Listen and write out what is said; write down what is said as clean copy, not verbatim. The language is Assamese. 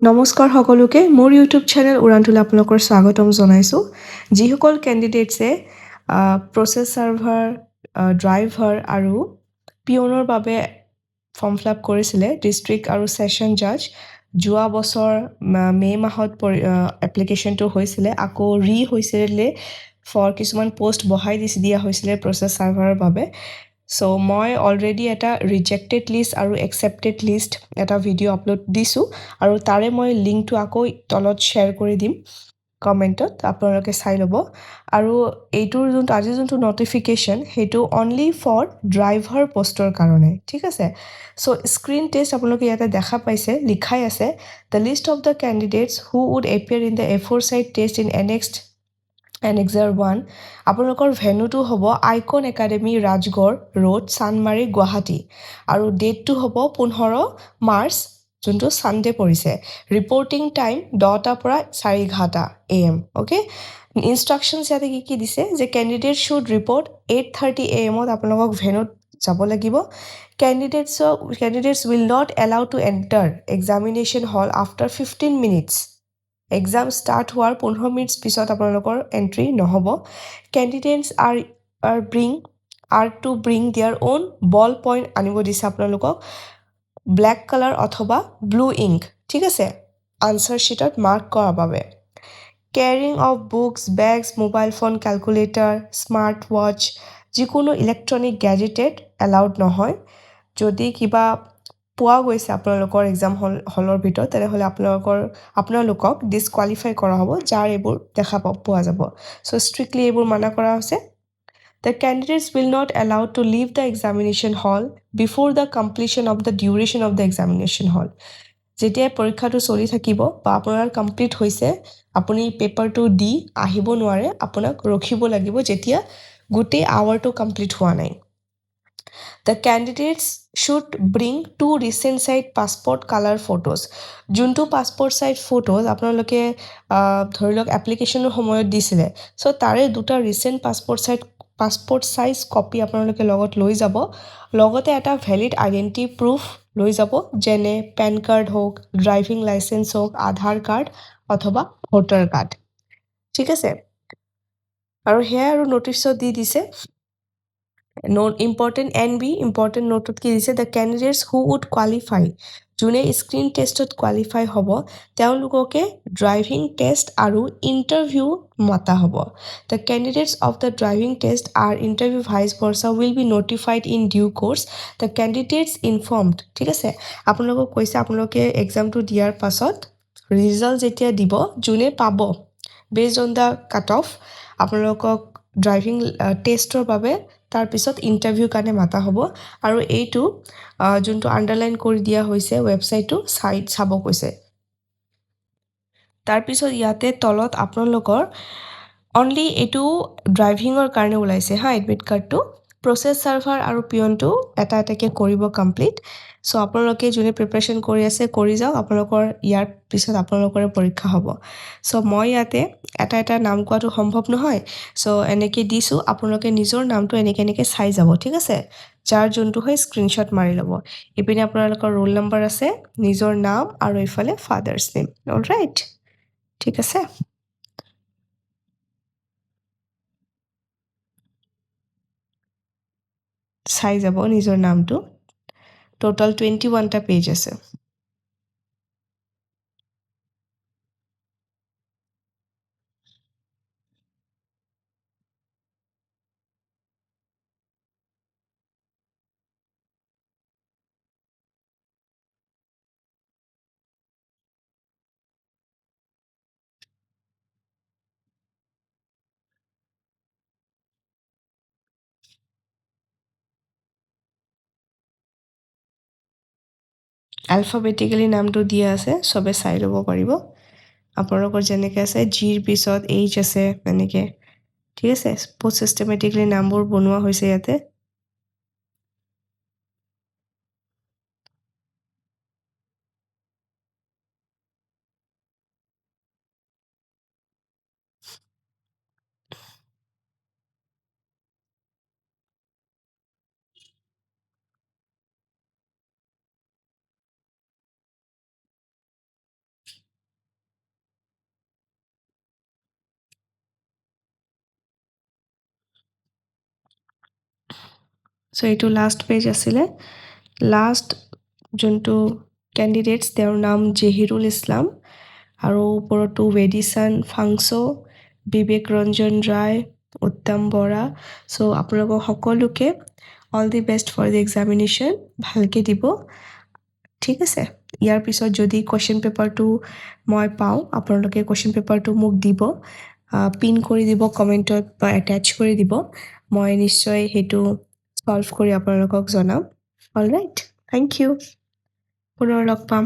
নমস্কাৰ সকলোকে মোৰ ইউটিউব চেনেল উড়ানটোলৈ আপোনালোকৰ স্বাগতম জনাইছোঁ যিসকল কেণ্ডিডেটছে প্ৰচেছ চাৰ্ভাৰ ড্ৰাইভাৰ আৰু পিয়নৰ বাবে ফৰ্ম ফিল আপ কৰিছিলে ডিষ্ট্ৰিক্ট আৰু ছেশ্যন জাজ যোৱা বছৰ মে' মাহত এপ্লিকেশ্যনটো হৈছিলে আকৌ হৈছিলে ফৰ কিছুমান পষ্ট বঢ়াই দিয়া হৈছিলে প্ৰচেছ চাৰ্ভাৰৰ বাবে চ' মই অলৰেডি এটা ৰিজেক্টেড লিষ্ট আৰু একচেপ্টেড লিষ্ট এটা ভিডিঅ' আপলোড দিছোঁ আৰু তাৰে মই লিংকটো আকৌ তলত শ্বেয়াৰ কৰি দিম কমেণ্টত আপোনালোকে চাই ল'ব আৰু এইটোৰ আজিৰ যোনটো নটিফিকেশ্যন সেইটো অনলি ফৰ ড্ৰাইভাৰ পষ্টৰ কাৰণে ঠিক আছে চ' স্ক্ৰীন টেষ্ট আপোনালোকে ইয়াতে দেখা পাইছে লিখাই আছে the list of the candidates who would appear in the aforesaid test in Annexure 1 আপোনালোকৰ ভেন্যুটো হ'ব Icon Academy Rajgarh road Chandmari Guwahati আৰু ডেটটো হ'ব 15 মাৰ্চ যোনটো ছানডে পৰিছে ৰিপৰ্টিং টাইম 10টাৰ পৰা 4:30 AM অ'কে ইনষ্ট্ৰাকশ্যনছ ইয়াতে কি দিছে যে কেণ্ডিডেট শুড ৰিপৰ্ট 8:30 AM আপোনালোকক ভেন্যুত যাব লাগিব candidates will not allow to enter examination hall after 15 minutes exam start হোৱাৰ 15 মিনিটছ পিছত আপোনালোকৰ এণ্ট্ৰি নহ'ব candidates are to bring their own ball point আনিব দিছে আপোনালোকক ব্লেক কালাৰ অথবা ব্লু ইংক ঠিক আছে আনচাৰ শ্বীটত মাৰ্ক কৰাৰ বাবে carrying of books bags mobile phone calculator smart watch যিকোনো ইলেক্ট্ৰনিক গেজেটেড এলাউড নহয় যদি কিবা পোৱা গৈছে আপোনালোকৰ এক্সাম হলৰ ভিতৰত তেনেহ'লে আপোনালোকক ডিছকুৱালিফাই কৰা হ'ব যাৰ এইবোৰ দেখা পোৱা যাব চ' ষ্ট্ৰিক্টলি এইবোৰ মানা কৰা হৈছে The candidates will not allowed to leave the examination hall before the completion of the duration of the examination hall. যেতিয়া পৰীক্ষাটো চলি থাকিব বা আপোনাৰ কমপ্লিট হৈছে আপুনি পেপাৰটো দি আহিব নোৱাৰে আপোনাক ৰখিব লাগিব যেতিয়া গোটেই আৱাৰটো কমপ্লিট হোৱা নাই The candidates should bring 2 recent size passport color photos. যোনটো passport size photos আপোনালোকে ধৰি লওক এপ্লিকেশ্যনৰ সময়ত দিছিলে চ' তাৰে দুটা ৰিচেণ্ট পাছপৰ্ট চাইজ কপি আপোনালোকে লগত লৈ যাব লগতে এটা ভেলিড আইডেণ্টি প্ৰুফ লৈ যাব যেনে পেন কাৰ্ড হওক ড্ৰাইভিং লাইচেঞ্চ হওক আধাৰ কাৰ্ড অথবা ভোটাৰ কাৰ্ড ঠিক আছে আৰু সেয়াই আৰু নটিছত দিছে ইম্পৰ্টেণ্ট ইম্পৰ্টেণ্ট নোটত কি দিছে the candidates who would qualify যোনে স্ক্ৰীণ টেষ্টত কোৱালিফাই হ'ব তেওঁলোককে ড্ৰাইভিং টেষ্ট আৰু ইণ্টাৰভিউ মতা হ'ব the candidates of the driving test আৰ interview vice versa will be notified in due course the candidates informed ঠিক আছে আপোনালোকক কৈছে আপোনালোকে এক্সামটো দিয়াৰ পাছত ৰিজাল্ট যেতিয়া দিব যোনে পাব based on the cut off আপোনালোকক ড্ৰাইভিং টেষ্টৰ বাবে তাৰপিছত ইণ্টাৰভিউৰ কাৰণে মাতা হ'ব আৰু এইটো যোনটো আণ্ডাৰলাইন কৰি দিয়া হৈছে ৱেবছাইটটো চাব কৈছে তাৰপিছত ইয়াতে তলত আপোনালোকৰ অনলি এইটো ড্ৰাইভিঙৰ কাৰণে ওলাইছে এডমিট কাৰ্ডটো প্ৰচেছ চাৰ্ভাৰ আৰু পিয়নটো এটা এটাকৈ কৰিব কমপ্লিট চ' আপোনালোকে যোনে প্ৰিপাৰেশ্যন কৰি আছে কৰি যাওক আপোনালোকৰ ইয়াৰ পিছত আপোনালোকৰে পৰীক্ষা হ'ব চ' মই ইয়াতে এটা নাম কোৱাটো সম্ভৱ নহয় চ' এনেকৈ দিছোঁ আপোনালোকে নিজৰ নামটো এনেকৈ চাই যাব ঠিক আছে যাৰ যোনটো হয় স্ক্ৰীনশ্বট মাৰি ল'ব ইপিনে আপোনালোকৰ ৰোল নম্বৰ আছে নিজৰ নাম আৰু এইফালে ফাদাৰ্ছ নেম অলৰাইট ঠিক আছে চাই যাব নিজৰ নামটো টোটাল 21টা পেজ আছে এলফাবেটিকেলি নামটো দিয়া আছে চবে চাই ল'ব পাৰিব আপোনালোকৰ যেনেকৈ আছে জিৰ পিছত এইচ আছে এনেকৈ ঠিক আছে চিষ্টেমেটিকলি নামবোৰ বনোৱা হৈছে ইয়াতে চ' এইটো লাষ্ট পেজ আছিলে লাষ্ট যোনটো কেণ্ডিডেটছ তেওঁৰ নাম জেহিৰুল ইছলাম আৰু ওপৰতো ৱেডিছান ফাংছো বিবেক ৰঞ্জন ৰায় উত্তম বৰা চ' আপোনালোকক সকলোকে all the best for the examination ভালকৈ দিব ঠিক আছে ইয়াৰ পিছত যদি কুৱেশ্যন পেপাৰটো মই পাওঁ আপোনালোকে কুৱেশ্যন পেপাৰটো মোক দিব পিন কৰি দিব কমেণ্টত বা এটেচ কৰি দিব মই নিশ্চয় সেইটো সলভ কৰি আপোনালোকক জনাম অলৰাইট থেংক ইউ পুনৰ লগ পাম